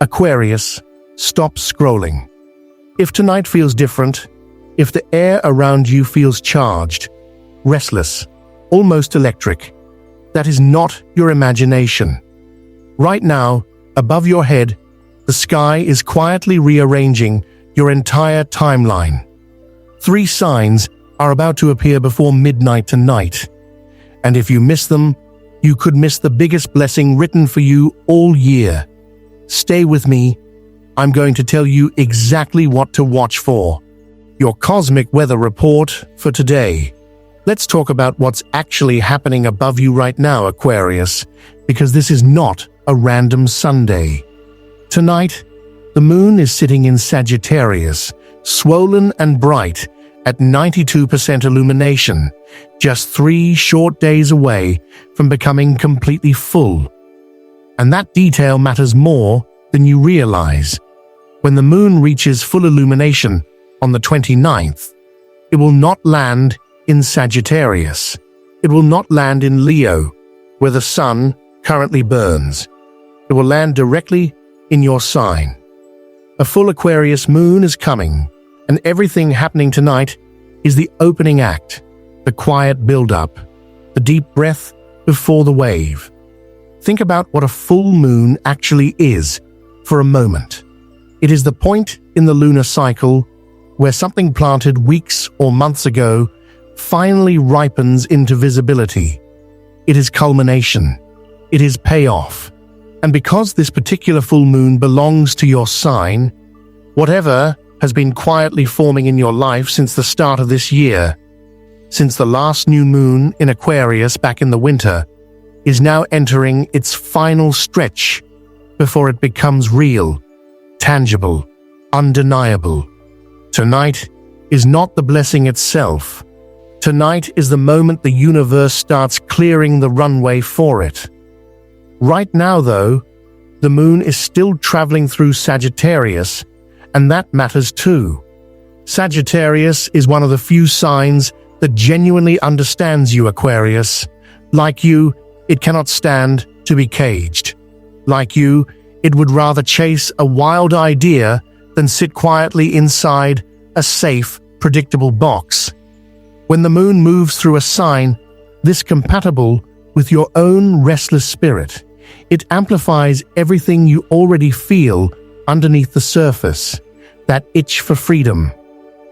Aquarius, stop scrolling. If tonight feels different, if the air around you feels charged, restless, almost electric, that is not your imagination. Right now, above your head, the sky is quietly rearranging your entire timeline. 3 signs are about to appear before midnight tonight. And if you miss them, you could miss the biggest blessing written for you all year. Stay with me. I'm going to tell you exactly what to watch for. Your cosmic weather report for today. Let's talk about what's actually happening above you right now, Aquarius, because this is not a random Sunday. Tonight, the moon is sitting in Sagittarius, swollen and bright, at 92% illumination, just 3 short days away from becoming completely full. And that detail matters more than you realize. When the moon reaches full illumination on the 29th, it will not land in Sagittarius. It will not land in Leo, where the sun currently burns. It will land directly in your sign. A full Aquarius moon is coming, and everything happening tonight is the opening act, the quiet build-up, the deep breath before the wave. Think about what a full moon actually is for a moment. It is the point in the lunar cycle where something planted weeks or months ago finally ripens into visibility. It is culmination. It is payoff. And because this particular full moon belongs to your sign, whatever has been quietly forming in your life since the start of this year, since the last new moon in Aquarius back in the winter, is now entering its final stretch before it becomes real, tangible, undeniable. Tonight is not the blessing itself. Tonight is the moment the universe starts clearing the runway for it. Right now, though, the moon is still traveling through Sagittarius, and that matters too. Sagittarius is one of the few signs that genuinely understands you, Aquarius. Like you, it cannot stand to be caged. Like you, it would rather chase a wild idea than sit quietly inside a safe, predictable box. When the moon moves through a sign this compatible with your own restless spirit, it amplifies everything you already feel underneath the surface. That itch for freedom,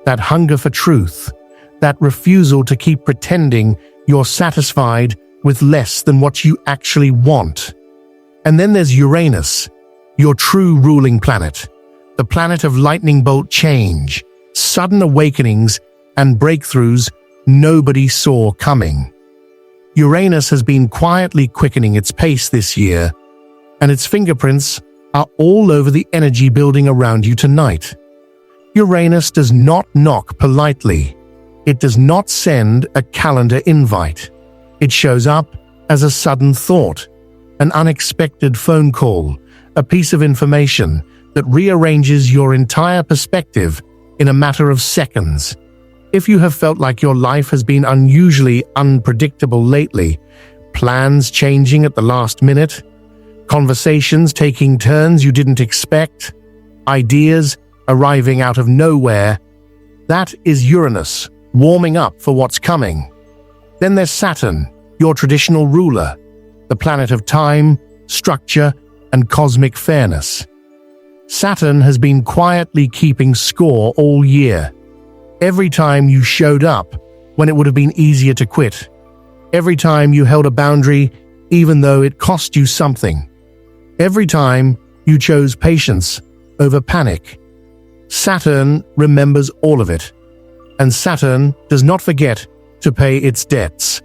that hunger for truth, that refusal to keep pretending you're satisfied with less than what you actually want. And then there's Uranus, your true ruling planet, the planet of lightning bolt change, sudden awakenings and breakthroughs nobody saw coming. Uranus has been quietly quickening its pace this year, and its fingerprints are all over the energy building around you tonight. Uranus does not knock politely. It does not send a calendar invite. It shows up as a sudden thought, an unexpected phone call, a piece of information that rearranges your entire perspective in a matter of seconds. If you have felt like your life has been unusually unpredictable lately, plans changing at the last minute, conversations taking turns you didn't expect, ideas arriving out of nowhere, that is Uranus warming up for what's coming. Then there's Saturn, your traditional ruler, the planet of time, structure, and cosmic fairness. Saturn has been quietly keeping score all year. Every time you showed up when it would have been easier to quit. Every time you held a boundary even though it cost you something. Every time you chose patience over panic. Saturn remembers all of it, and Saturn does not forget to pay its debts.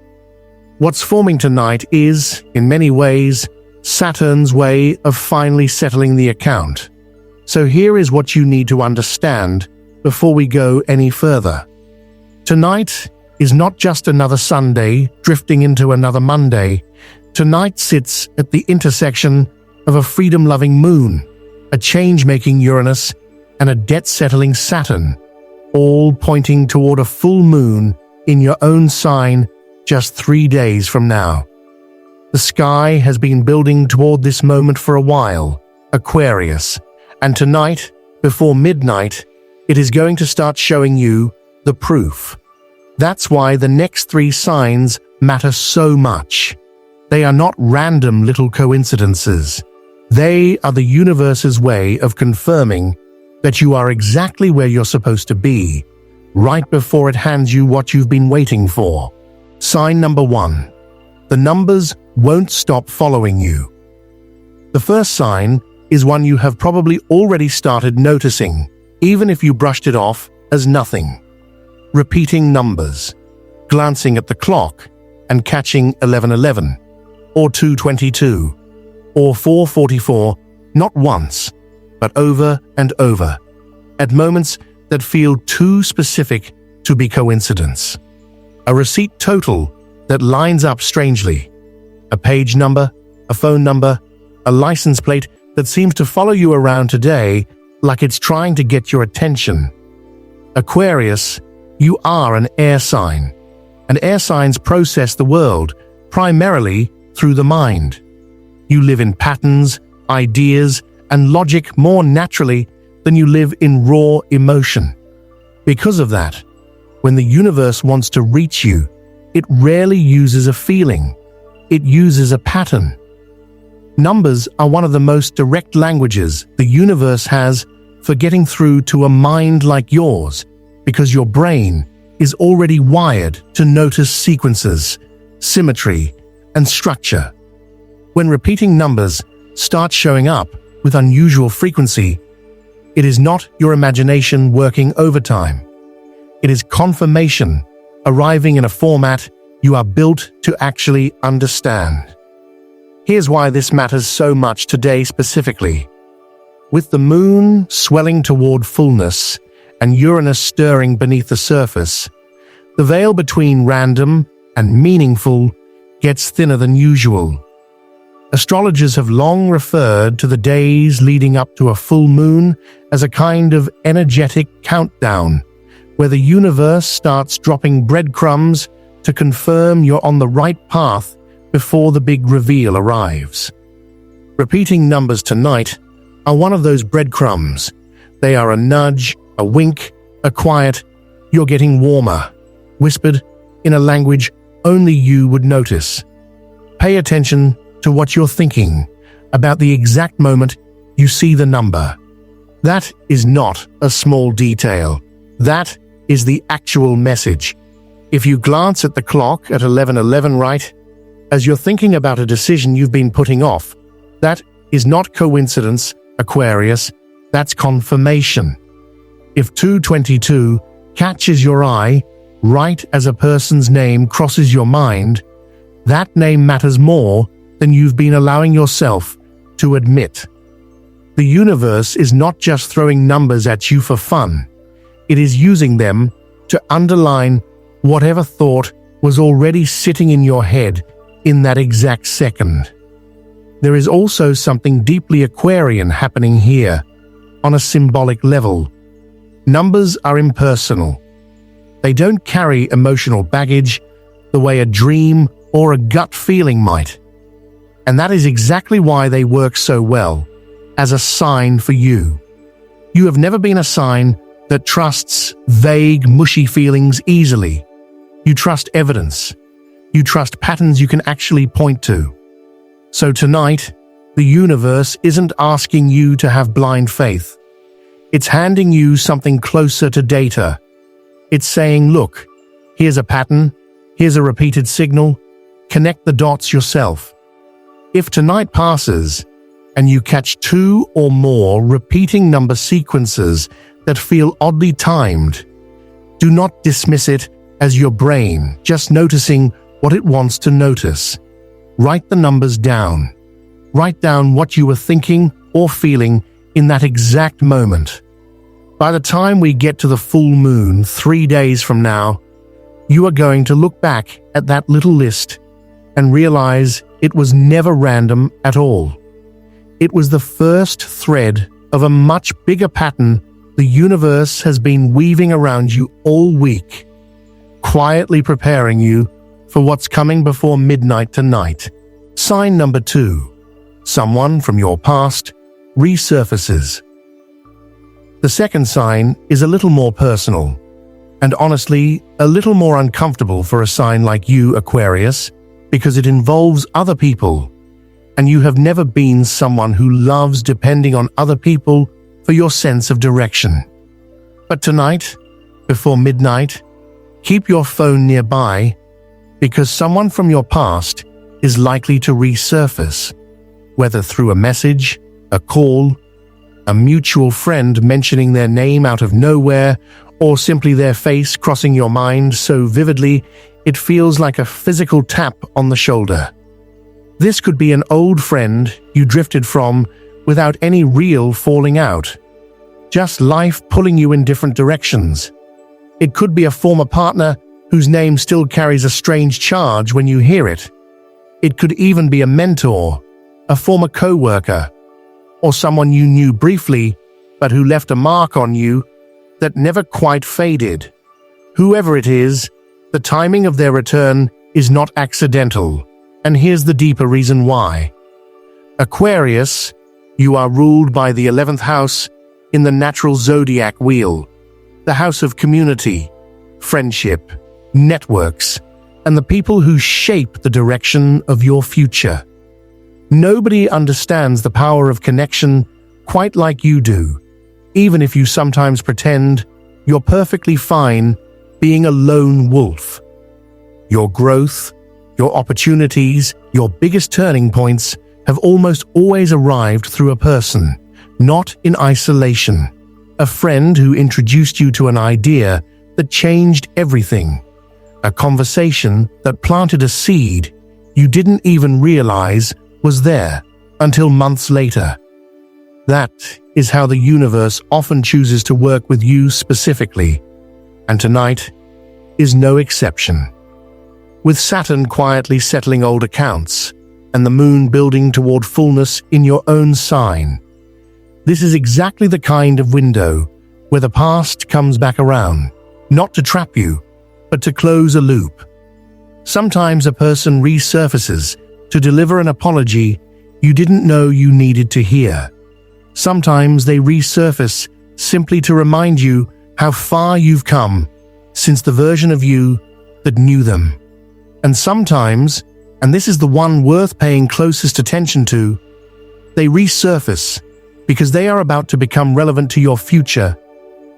What's forming tonight is, in many ways, Saturn's way of finally settling the account. So here is what you need to understand before we go any further. Tonight is not just another Sunday drifting into another Monday. Tonight sits at the intersection of a freedom-loving moon, a change-making Uranus, and a debt-settling Saturn, all pointing toward a full moon in your own sign just 3 days from now. The sky has been building toward this moment for a while, Aquarius. And tonight, before midnight, it is going to start showing you the proof. That's why the next 3 signs matter so much. They are not random little coincidences. They are the universe's way of confirming that you are exactly where you're supposed to be, right before it hands you what you've been waiting for. Sign number 1. The numbers won't stop following you. The first sign is one you have probably already started noticing, even if you brushed it off as nothing. Repeating numbers, glancing at the clock and catching 11:11, or 2:22, or 4:44, not once, but over and over, at moments that feel too specific to be coincidence. A receipt total that lines up strangely, a page number, a phone number, a license plate that seems to follow you around today like it's trying to get your attention. Aquarius, you are an air sign, and air signs process the world primarily through the mind. You live in patterns, ideas, and logic more naturally than you live in raw emotion. Because of that, when the universe wants to reach you, it rarely uses a feeling. It uses a pattern. Numbers are one of the most direct languages the universe has for getting through to a mind like yours, because your brain is already wired to notice sequences, symmetry, and structure. When repeating numbers start showing up with unusual frequency, it is not your imagination working overtime. It is confirmation arriving in a format you are built to actually understand. Here's why this matters so much today specifically. With the moon swelling toward fullness and Uranus stirring beneath the surface, the veil between random and meaningful gets thinner than usual. Astrologers have long referred to the days leading up to a full moon as a kind of energetic countdown, where the universe starts dropping breadcrumbs to confirm you're on the right path before the big reveal arrives. Repeating numbers tonight are one of those breadcrumbs. They are a nudge, a wink, a quiet, "You're getting warmer," whispered in a language only you would notice. Pay attention to what you're thinking about the exact moment you see the number. That is not a small detail. That is the actual message. If you glance at the clock at 11:11 right, as you're thinking about a decision you've been putting off, that is not coincidence, Aquarius, that's confirmation. If 2:22 catches your eye right as a person's name crosses your mind, that name matters more than you've been allowing yourself to admit. The universe is not just throwing numbers at you for fun. It is using them to underline whatever thought was already sitting in your head in that exact second. There is also something deeply Aquarian happening here, on a symbolic level. Numbers are impersonal. They don't carry emotional baggage the way a dream or a gut feeling might. And that is exactly why they work so well as a sign for you. You have never been a sign that trusts vague, mushy feelings easily. You trust evidence. You trust patterns you can actually point to. So tonight, the universe isn't asking you to have blind faith. It's handing you something closer to data. It's saying, look, here's a pattern, here's a repeated signal, connect the dots yourself. If tonight passes, and you catch 2 or more repeating number sequences that feel oddly timed, do not dismiss it as your brain just noticing what it wants to notice. Write the numbers down. Write down what you were thinking or feeling in that exact moment. By the time we get to the full moon 3 days from now, you are going to look back at that little list and realize it was never random at all. It was the first thread of a much bigger pattern the universe has been weaving around you all week, quietly preparing you for what's coming before midnight tonight. Sign number 2. Someone from your past resurfaces. The second sign is a little more personal, and honestly, a little more uncomfortable for a sign like you, Aquarius, because it involves other people, and you have never been someone who loves depending on other people for your sense of direction. But tonight, before midnight, keep your phone nearby, because someone from your past is likely to resurface, whether through a message, a call, a mutual friend mentioning their name out of nowhere, or simply their face crossing your mind so vividly it feels like a physical tap on the shoulder. This could be an old friend you drifted from without any real falling out, just life pulling you in different directions. It could be a former partner whose name still carries a strange charge when you hear it. It could even be a mentor, a former co-worker, or someone you knew briefly but who left a mark on you that never quite faded. Whoever it is, the timing of their return is not accidental, and here's the deeper reason why. Aquarius, you are ruled by the 11th house in the natural zodiac wheel, the house of community, friendship, networks, and the people who shape the direction of your future. Nobody understands the power of connection quite like you do, even if you sometimes pretend you're perfectly fine being a lone wolf. Your growth, your opportunities, your biggest turning points have almost always arrived through a person, not in isolation. A friend who introduced you to an idea that changed everything. A conversation that planted a seed you didn't even realize was there until months later. That is how the universe often chooses to work with you specifically, and tonight is no exception. With Saturn quietly settling old accounts and the moon building toward fullness in your own sign, this is exactly the kind of window where the past comes back around, not to trap you, but to close a loop. Sometimes a person resurfaces to deliver an apology you didn't know you needed to hear. Sometimes they resurface simply to remind you how far you've come since the version of you that knew them. And sometimes, and this is the one worth paying closest attention to, they resurface because they are about to become relevant to your future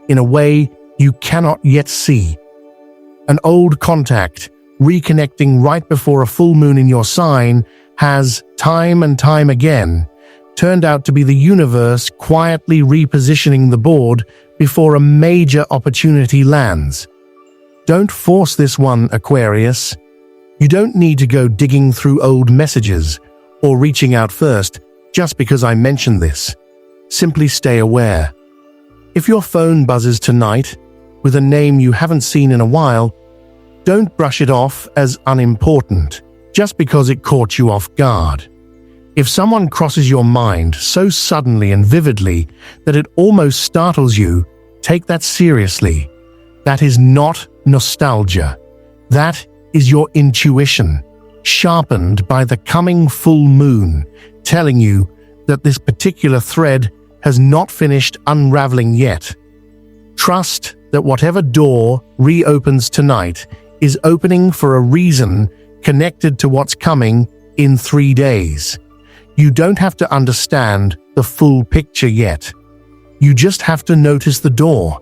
in a way you cannot yet see. An old contact reconnecting right before a full moon in your sign has, time and time again, turned out to be the universe quietly repositioning the board before a major opportunity lands. Don't force this one, Aquarius. You don't need to go digging through old messages or reaching out first just because I mentioned this. Simply stay aware. If your phone buzzes tonight with a name you haven't seen in a while, don't brush it off as unimportant just because it caught you off guard. If someone crosses your mind so suddenly and vividly that it almost startles you, take that seriously. That is not nostalgia. That is your intuition, sharpened by the coming full moon, telling you that this particular thread has not finished unraveling yet. Trust that whatever door reopens tonight is opening for a reason connected to what's coming in 3 days. You don't have to understand the full picture yet. You just have to notice the door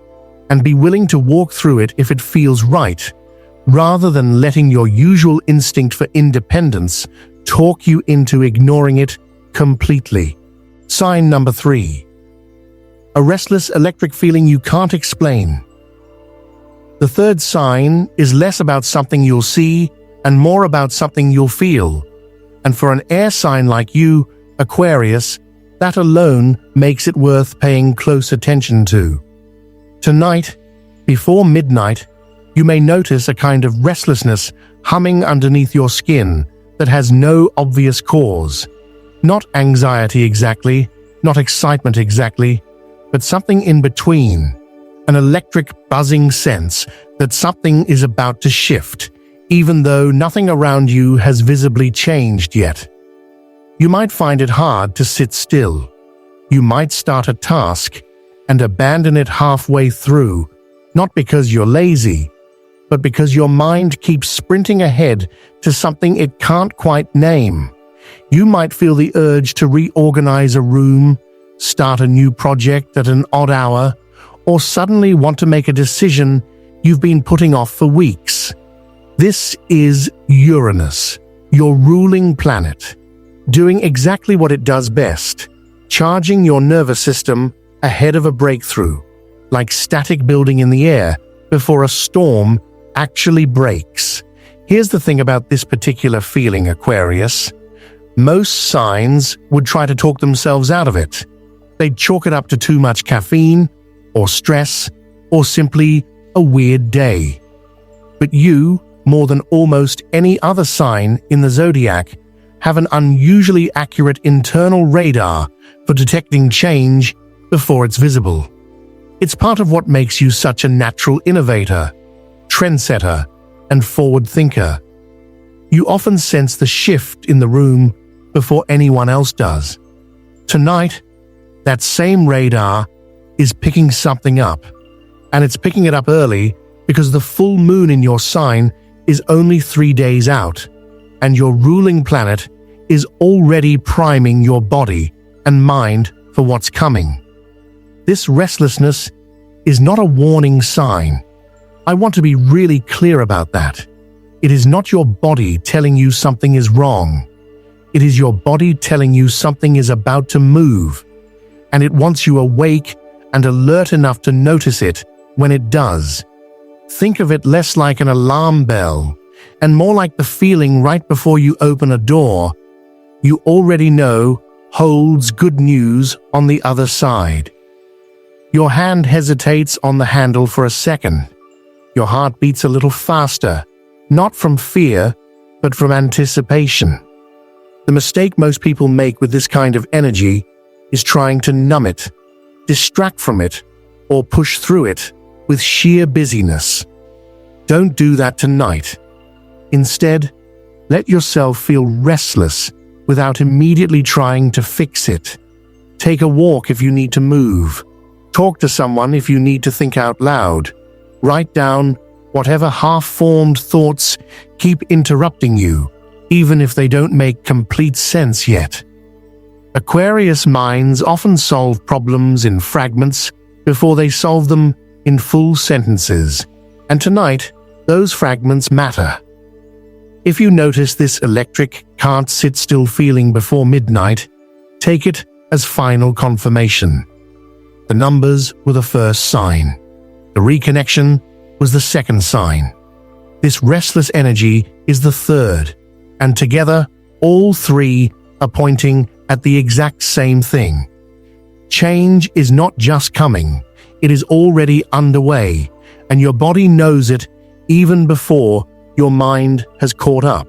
and be willing to walk through it if it feels right, rather than letting your usual instinct for independence talk you into ignoring it completely. Sign number 3. A restless electric feeling you can't explain. The third sign is less about something you'll see and more about something you'll feel. And for an air sign like you, Aquarius, that alone makes it worth paying close attention to. Tonight, before midnight, you may notice a kind of restlessness humming underneath your skin that has no obvious cause. Not anxiety exactly, not excitement exactly, but something in between. An electric buzzing sense that something is about to shift, even though nothing around you has visibly changed yet. You might find it hard to sit still, You might start a task and abandon it halfway through, not because you're lazy, but because your mind keeps sprinting ahead to something it can't quite name. You might feel the urge to reorganize a room, start a new project at an odd hour, or suddenly want to make a decision you've been putting off for weeks. This is Uranus, your ruling planet, doing exactly what it does best, charging your nervous system ahead of a breakthrough, like static building in the air before a storm actually breaks. Here's the thing about this particular feeling, Aquarius. Most signs would try to talk themselves out of it. They'd chalk it up to too much caffeine, or stress, or simply a weird day. But you, more than almost any other sign in the zodiac, have an unusually accurate internal radar for detecting change before it's visible. It's part of what makes you such a natural innovator, trendsetter, and forward thinker. You often sense the shift in the room before anyone else does. Tonight, that same radar is picking something up, and it's picking it up early because the full moon in your sign is only 3 days out, and your ruling planet is already priming your body and mind for what's coming. This restlessness is not a warning sign. I want to be really clear about that. It is not your body telling you something is wrong. It is your body telling you something is about to move, and it wants you awake and alert enough to notice it when it does. Think of it less like an alarm bell and more like the feeling right before you open a door you already know holds good news on the other side. Your hand hesitates on the handle for a second. Your heart beats a little faster, not from fear, but from anticipation. The mistake most people make with this kind of energy is trying to numb it, distract from it, or push through it with sheer busyness. Don't do that tonight. Instead, let yourself feel restless without immediately trying to fix it. Take a walk if you need to move. Talk to someone if you need to think out loud. Write down whatever half-formed thoughts keep interrupting you, even if they don't make complete sense yet. Aquarius minds often solve problems in fragments before they solve them in full sentences, and tonight, those fragments matter. If you notice this electric, can't-sit-still feeling before midnight, take it as final confirmation. The numbers were the first sign. The reconnection was the second sign. This restless energy is the third, and together, all three are pointing at the exact same thing. Change is not just coming, it is already underway, and your body knows it even before your mind has caught up.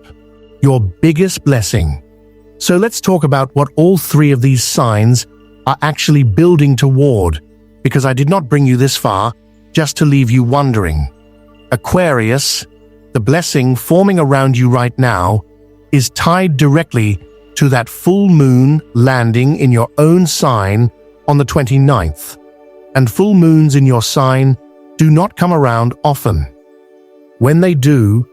Your biggest blessing. So let's talk about what all three of these signs are actually building toward, because I did not bring you this far just to leave you wondering. Aquarius, the blessing forming around you right now, is tied directly to that full moon landing in your own sign on the 29th. And full moons in your sign do not come around often. When they do,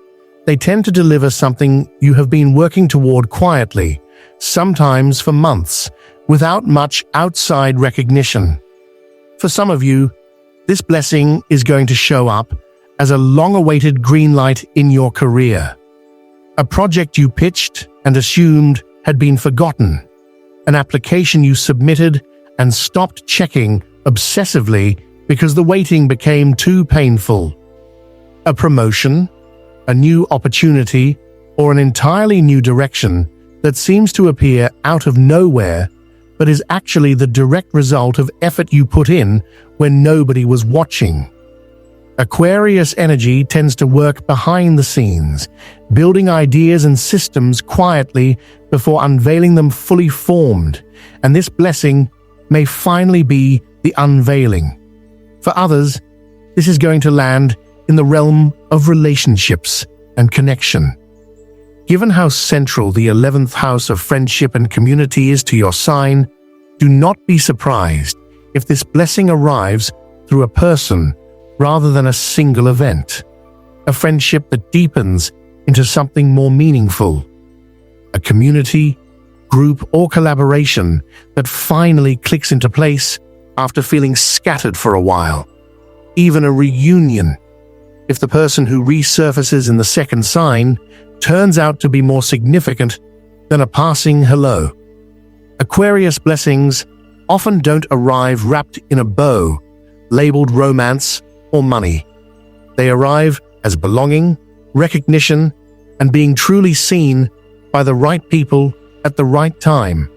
they tend to deliver something you have been working toward quietly, sometimes for months, without much outside recognition. For some of you, this blessing is going to show up as a long-awaited green light in your career. A project you pitched and assumed had been forgotten. An application you submitted and stopped checking obsessively because the waiting became too painful. A promotion, a new opportunity, or an entirely new direction that seems to appear out of nowhere but is actually the direct result of effort you put in when nobody was watching. Aquarius energy tends to work behind the scenes, building ideas and systems quietly before unveiling them fully formed, and this blessing may finally be the unveiling. For others, this is going to land in the realm of relationships and connection. Given how central the 11th house of friendship and community is to your sign, Do not be surprised if this blessing arrives through a person rather than a single event, a friendship that deepens into something more meaningful, a community, group, or collaboration that finally clicks into place after feeling scattered for a while. Even a reunion, if the person who resurfaces in the second sign turns out to be more significant than a passing hello. Aquarius blessings often don't arrive wrapped in a bow, labeled romance or money. They arrive as belonging, recognition, and being truly seen by the right people at the right time.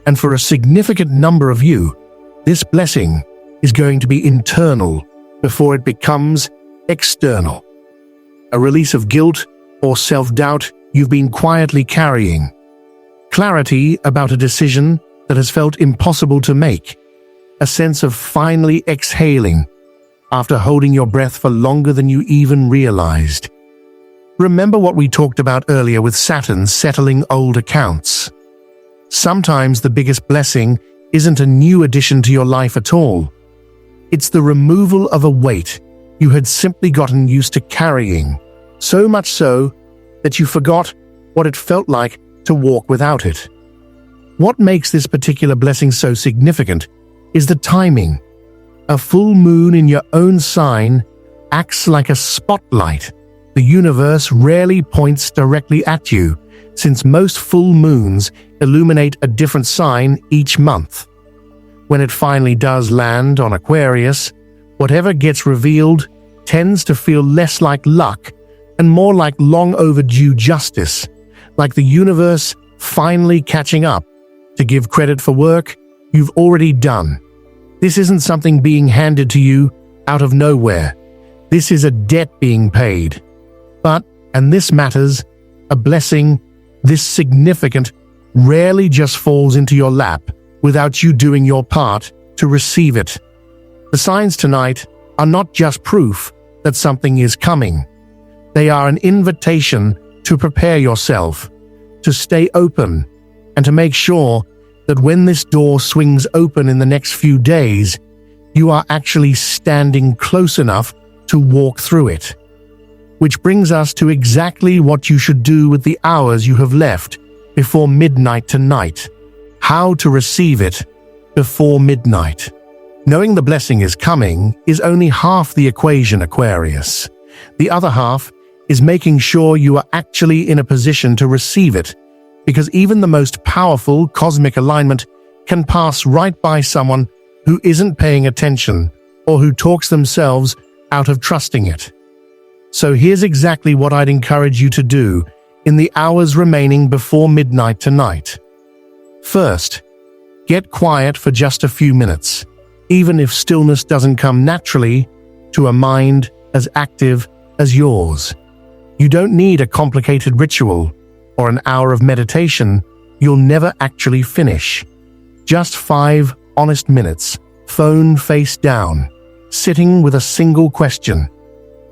And for a significant number of you, this blessing is going to be internal before it becomes external. A release of guilt or self-doubt you've been quietly carrying. Clarity about a decision that has felt impossible to make. A sense of finally exhaling after holding your breath for longer than you even realized. Remember what we talked about earlier with Saturn settling old accounts. Sometimes the biggest blessing isn't a new addition to your life at all. It's the removal of a weight you had simply gotten used to carrying, so much so that you forgot what it felt like to walk without it. What makes this particular blessing so significant is the timing. A full moon in your own sign acts like a spotlight. The universe rarely points directly at you, since most full moons illuminate a different sign each month. When it finally does land on Aquarius, whatever gets revealed tends to feel less like luck and more like long overdue justice, like the universe finally catching up to give credit for work you've already done. This isn't something being handed to you out of nowhere. This is a debt being paid. But, and this matters, a blessing this significant rarely just falls into your lap without you doing your part to receive it. The signs tonight are not just proof that something is coming. They are an invitation to prepare yourself, to stay open, and to make sure that when this door swings open in the next few days, you are actually standing close enough to walk through it. Which brings us to exactly what you should do with the hours you have left before midnight tonight. How to receive it before midnight. Knowing the blessing is coming is only half the equation, Aquarius. The other half is making sure you are actually in a position to receive it, because even the most powerful cosmic alignment can pass right by someone who isn't paying attention or who talks themselves out of trusting it. So here's exactly what I'd encourage you to do in the hours remaining before midnight tonight. First, get quiet for just a few minutes, even if stillness doesn't come naturally to a mind as active as yours. You don't need a complicated ritual or an hour of meditation you'll never actually finish. Just 5 honest minutes, phone face down, sitting with a single question.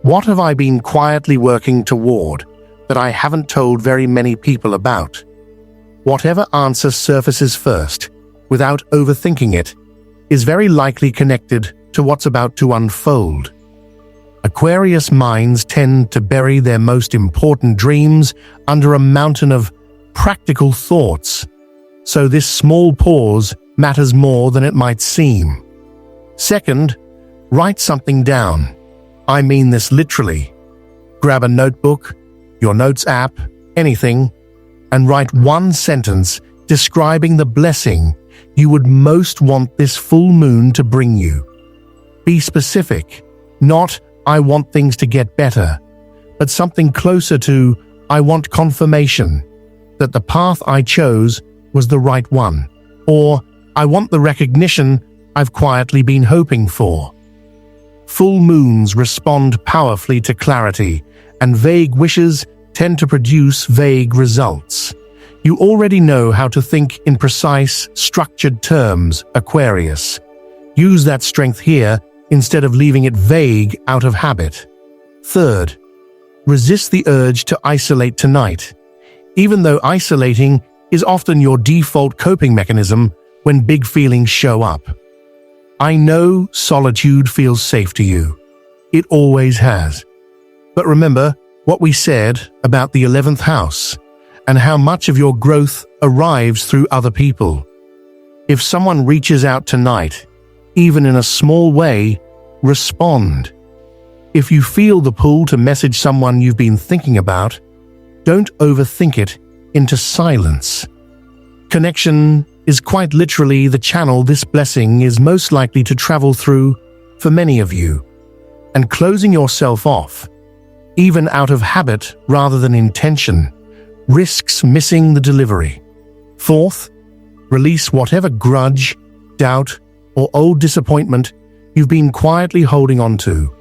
What have I been quietly working toward that I haven't told very many people about? Whatever answer surfaces first, without overthinking it, is very likely connected to what's about to unfold. Aquarius minds tend to bury their most important dreams under a mountain of practical thoughts, so this small pause matters more than it might seem. Second, write something down. I mean this literally. Grab a notebook, your notes app, anything, and write one sentence describing the blessing you would most want this full moon to bring you. Be specific, not "I want things to get better," but something closer to "I want confirmation that the path I chose was the right one," or "I want the recognition I've quietly been hoping for." Full moons respond powerfully to clarity, and vague wishes tend to produce vague results. You already know how to think in precise, structured terms, Aquarius. Use that strength here instead of leaving it vague out of habit. Third, resist the urge to isolate tonight. Even though isolating is often your default coping mechanism when big feelings show up. I know solitude feels safe to you. It always has. But remember what we said about the 11th house and how much of your growth arrives through other people. If someone reaches out tonight, even in a small way, respond. If you feel the pull to message someone you've been thinking about, don't overthink it into silence. Connection is quite literally the channel this blessing is most likely to travel through for many of you. And closing yourself off, even out of habit rather than intention, risks missing the delivery. Fourth, release whatever grudge, doubt, or old disappointment you've been quietly holding on to,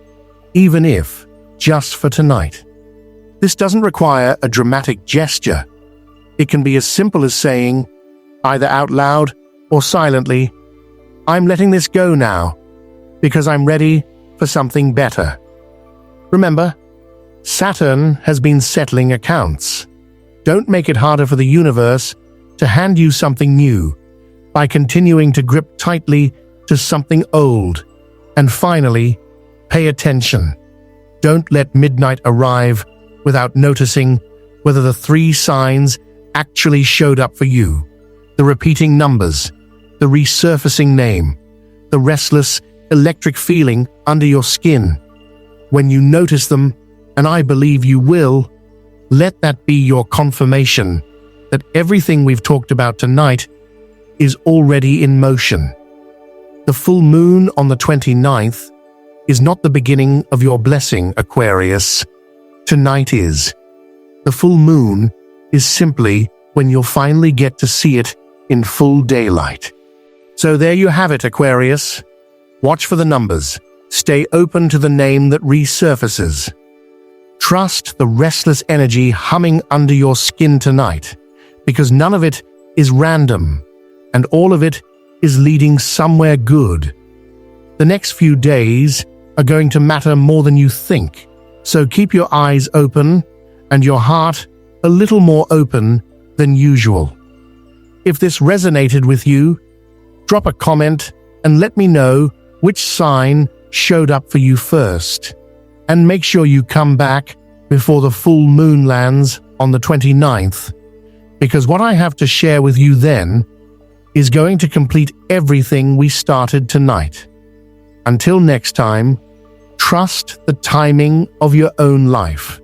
even if just for tonight. This doesn't require a dramatic gesture. It can be as simple as saying, either out loud or silently, "I'm letting this go now, because I'm ready for something better." Remember, Saturn has been settling accounts. Don't make it harder for the universe to hand you something new by continuing to grip tightly to something old. And finally, pay attention. Don't let midnight arrive without noticing whether the 3 signs actually showed up for you. The repeating numbers, the resurfacing name, the restless, electric feeling under your skin. When you notice them, and I believe you will, let that be your confirmation that everything we've talked about tonight is already in motion. The full moon on the 29th is not the beginning of your blessing, Aquarius. Tonight is. The full moon is simply when you'll finally get to see it in full daylight. So there you have it, Aquarius. Watch for the numbers. Stay open to the name that resurfaces. Trust the restless energy humming under your skin tonight, because none of it is random, and all of it is leading somewhere good. The next few days are going to matter more than you think, so keep your eyes open and your heart a little more open than usual. If this resonated with you, drop a comment and let me know which sign showed up for you first. And make sure you come back before the full moon lands on the 29th, because what I have to share with you then is going to complete everything we started tonight. Until next time, trust the timing of your own life.